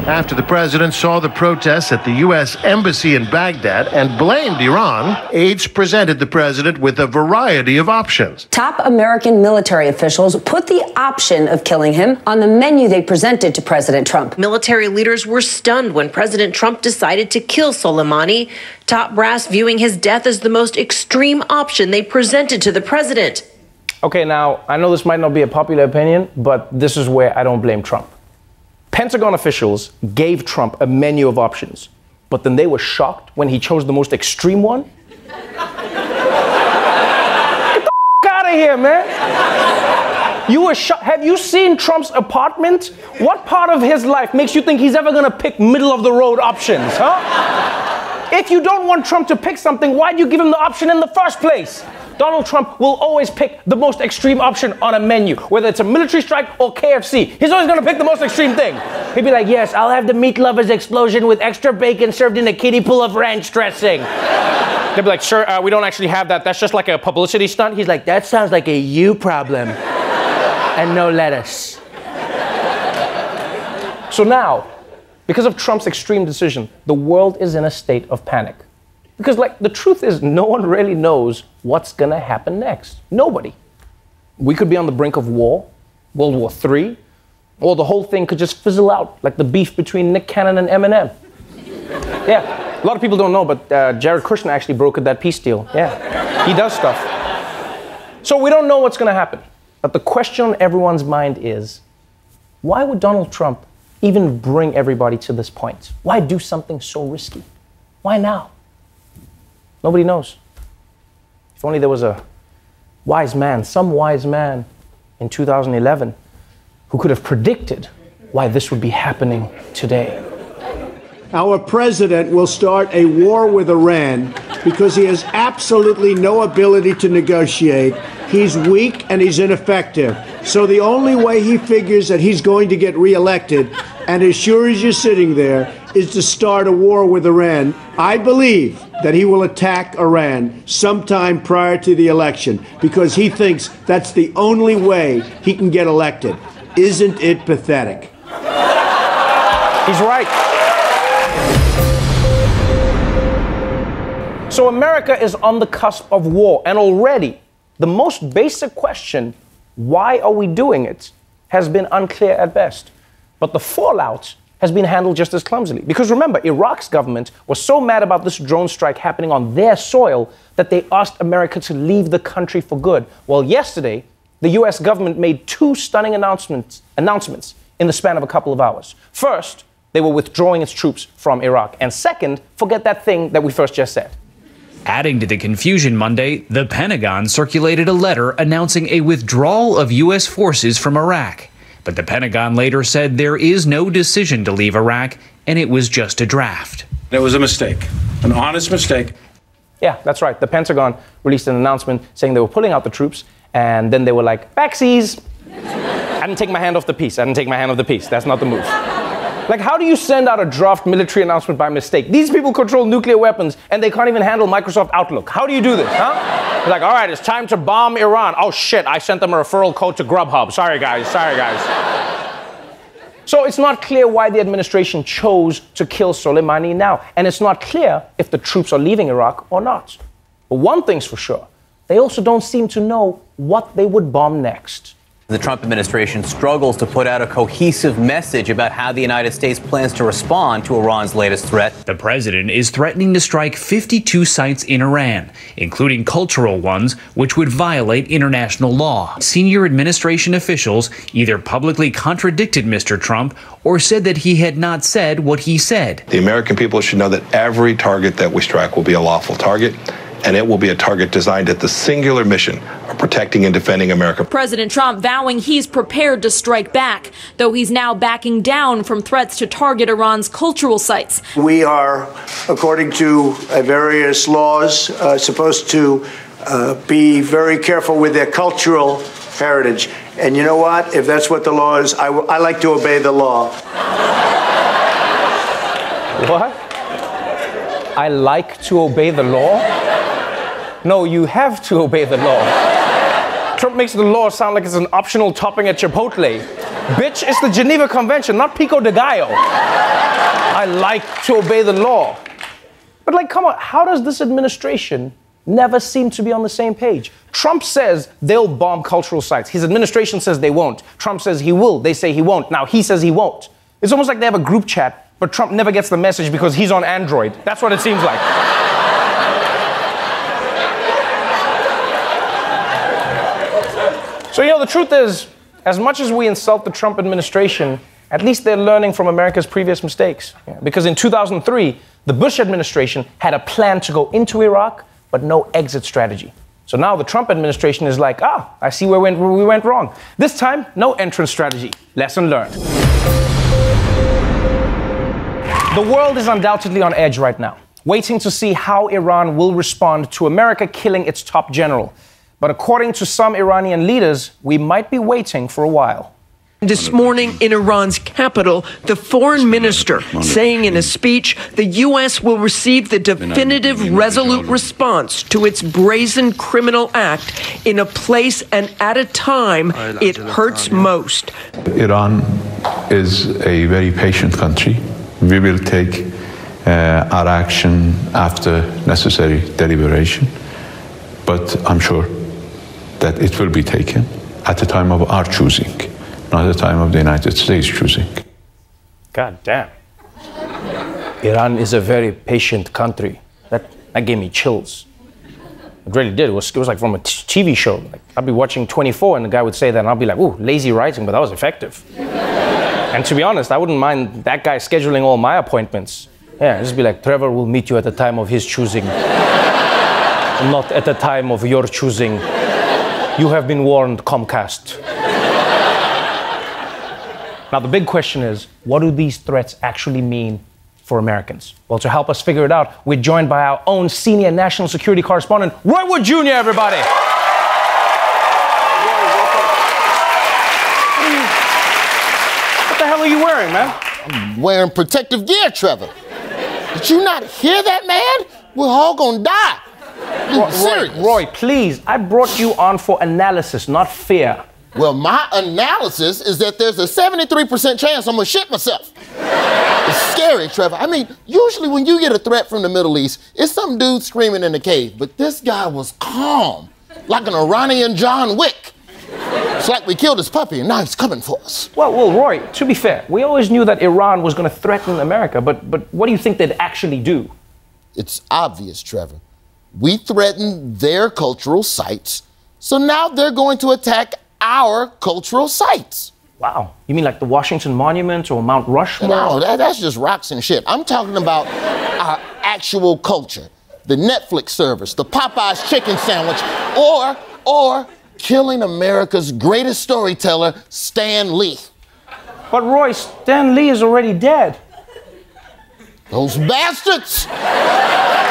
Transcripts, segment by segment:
after the president saw the protests at the U.S. Embassy in Baghdad and blamed Iran. Aides presented the president with a variety of options. Top American military officials put the option of killing him on the menu they presented to President Trump. Military leaders were stunned when President Trump decided to kill Soleimani, top brass viewing his death as the most extreme option they presented to the president. Okay, now, I know this might not be a popular opinion, but this is where I don't blame Trump. Pentagon officials gave Trump a menu of options, but then they were shocked when he chose the most extreme one. Get the out of here, man. You were shocked. Have you seen Trump's apartment? What part of his life makes you think he's ever gonna pick middle of the road options, huh? If you don't want Trump to pick something, why'd you give him the option in the first place? Donald Trump will always pick the most extreme option on a menu, whether it's a military strike or KFC. He's always going to pick the most extreme thing. He'd be like, yes, I'll have the meat lover's explosion with extra bacon served in a kiddie pool of ranch dressing. They'd be like, sir, we don't actually have that. That's just like a publicity stunt. He's like, that sounds like a you problem. And no lettuce. So now, because of Trump's extreme decision, the world is in a state of panic. Because, the truth is, no one really knows what's gonna happen next. Nobody. We could be on the brink of war, World War III, or the whole thing could just fizzle out, like the beef between Nick Cannon and Eminem. Yeah, a lot of people don't know, but Jared Kushner actually brokered that peace deal. Yeah, he does stuff. So we don't know what's gonna happen. But the question on everyone's mind is, why would Donald Trump even bring everybody to this point? Why do something so risky? Why now? Nobody knows. If only there was a wise man, some wise man in 2011 who could have predicted why this would be happening today. Our president will start a war with Iran because he has absolutely no ability to negotiate. He's weak and he's ineffective. So the only way he figures that he's going to get reelected, and as sure as you're sitting there, is to start a war with Iran. I believe that he will attack Iran sometime prior to the election because he thinks that's the only way he can get elected. Isn't it pathetic? He's right. So America is on the cusp of war, and already the most basic question, why are we doing it, has been unclear at best. But the fallout has been handled just as clumsily. Because remember, Iraq's government was so mad about this drone strike happening on their soil that they asked America to leave the country for good. Well, yesterday, the US government made two stunning announcements in the span of a couple of hours. First, they were withdrawing its troops from Iraq. And second, forget that thing that we first just said. Adding to the confusion Monday, the Pentagon circulated a letter announcing a withdrawal of U.S. forces from Iraq. But the Pentagon later said there is no decision to leave Iraq, and it was just a draft. It was a mistake, an honest mistake. Yeah, that's right. The Pentagon released an announcement saying they were pulling out the troops, and then they were like, backsies. I didn't take my hand off the piece. That's not the move. Like, how do you send out a draft military announcement by mistake? These people control nuclear weapons, and they can't even handle Microsoft Outlook. How do you do this, huh? Like, all right, it's time to bomb Iran. Oh, shit, I sent them a referral code to Grubhub. Sorry, guys. So it's not clear why the administration chose to kill Soleimani now. And it's not clear if the troops are leaving Iraq or not. But one thing's for sure. They also don't seem to know what they would bomb next. The Trump administration struggles to put out a cohesive message about how the United States plans to respond to Iran's latest threat. The president is threatening to strike 52 sites in Iran, including cultural ones, which would violate international law. Senior administration officials either publicly contradicted Mr. Trump or said that he had not said what he said. The American people should know that every target that we strike will be a lawful target, and it will be a target designed at the singular mission of protecting and defending America. President Trump vowing he's prepared to strike back, though he's now backing down from threats to target Iran's cultural sites. We are, according to various laws, supposed to be very careful with their cultural heritage. And you know what? If that's what the law is, I like to obey the law. What? I like to obey the law? No, you have to obey the law. Trump makes the law sound like it's an optional topping at Chipotle. Bitch, it's the Geneva Convention, not Pico de Gallo. I like to obey the law. But like, come on, how does this administration never seem to be on the same page? Trump says they'll bomb cultural sites. His administration says they won't. Trump says he will. They say he won't. Now he says he won't. It's almost like they have a group chat, but Trump never gets the message because he's on Android. That's what it seems like. So, you know, the truth is, as much as we insult the Trump administration, at least they're learning from America's previous mistakes. Yeah, because in 2003, the Bush administration had a plan to go into Iraq, but no exit strategy. So now the Trump administration is like, I see where we went wrong. This time, no entrance strategy. Lesson learned. The world is undoubtedly on edge right now, waiting to see how Iran will respond to America killing its top general. But according to some Iranian leaders, we might be waiting for a while. This morning in Iran's capital, the foreign minister saying in a speech the U.S. will receive the definitive, resolute response to its brazen criminal act in a place and at a time it hurts most. Iran is a very patient country. We will take our action after necessary deliberation, but I'm sure that it will be taken at the time of our choosing. Not the time of the United States choosing. God damn. Iran is a very patient country. That gave me chills. It really did. It was like from a TV show. Like, I'd be watching 24 and the guy would say that and I'll be like, ooh, lazy writing, but that was effective. And to be honest, I wouldn't mind that guy scheduling all my appointments. Yeah, just be like, Trevor will meet you at the time of his choosing. Not at the time of your choosing. You have been warned, Comcast. Now, the big question is, what do these threats actually mean for Americans? Well, to help us figure it out, we're joined by our own senior national security correspondent, Roy Wood Jr., everybody. What the hell are you wearing, man? I'm wearing protective gear, Trevor. Did you not hear that, man? We're all gonna die. Roy, please, I brought you on for analysis, not fear. Well, my analysis is that there's a 73% chance I'm gonna shit myself. It's scary, Trevor. I mean, usually when you get a threat from the Middle East, it's some dude screaming in the cave, but this guy was calm, like an Iranian John Wick. It's like we killed his puppy and now he's coming for us. Well, Roy, to be fair, we always knew that Iran was gonna threaten America, but what do you think they'd actually do? It's obvious, Trevor. We threatened their cultural sites, so now they're going to attack our cultural sites. Wow. You mean like the Washington Monument or Mount Rushmore? No, that's just rocks and shit. I'm talking about our actual culture. The Netflix service, the Popeye's chicken sandwich, or killing America's greatest storyteller, Stan Lee. But Roy, Stan Lee is already dead. Those bastards!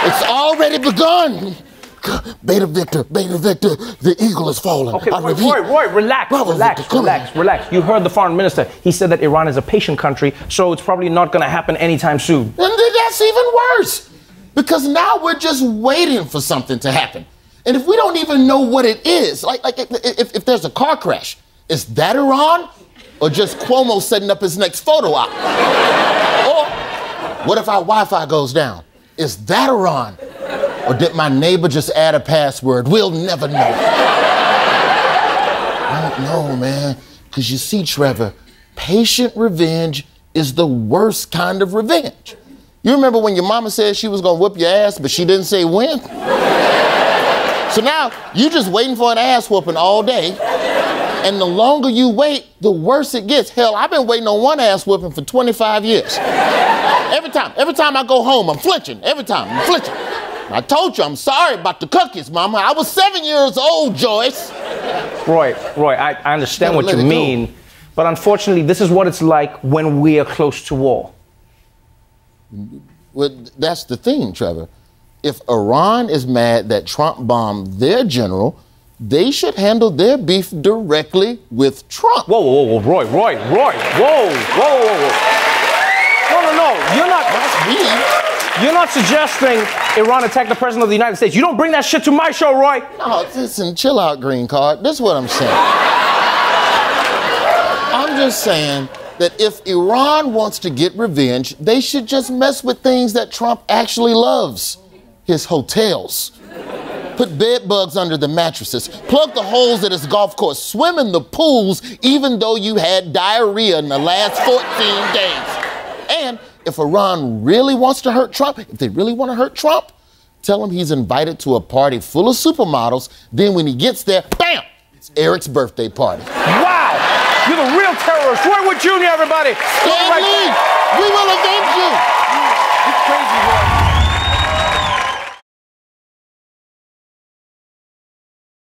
It's already begun. Beta Victor, the eagle is falling. Okay, Roy, relax. You heard the foreign minister. He said that Iran is a patient country, so it's probably not going to happen anytime soon. And that's even worse, because now we're just waiting for something to happen. And if we don't even know what it is, like if there's a car crash, is that Iran? Or just Cuomo setting up his next photo op? Or what if our Wi-Fi goes down? Is that Iran? Or did my neighbor just add a password? We'll never know. I don't know, man. Because you see, Trevor, patient revenge is the worst kind of revenge. You remember when your mama said she was going to whoop your ass, but she didn't say when? So now, you just waiting for an ass whooping all day. And the longer you wait, the worse it gets. Hell, I've been waiting on one ass whooping for 25 years. Every time I go home, I'm flinching. Every time, I'm flinching. I told you I'm sorry about the cookies, Mama. I was 7 years old, Joyce. Roy, I understand what you mean, but unfortunately, this is what it's like when we are close to war. Well, that's the thing, Trevor. If Iran is mad that Trump bombed their general, they should handle their beef directly with Trump. Whoa, Roy, whoa. No, you're not. That's me. You're not suggesting Iran attack the president of the United States. You don't bring that shit to my show, Roy. No, listen, chill out, green card. This is what I'm saying. I'm just saying that if Iran wants to get revenge, they should just mess with things that Trump actually loves. His hotels. Put bed bugs under the mattresses. Plug the holes at his golf course. Swim in the pools even though you had diarrhea in the last 14 days. And if Iran really wants to hurt Trump, if they really want to hurt Trump, tell him he's invited to a party full of supermodels. Then when he gets there, bam, it's Eric's birthday party. Wow, you're the real terrorist. Roy Wood Jr., everybody. Stand right. We will avenge you. You're crazy, Roy.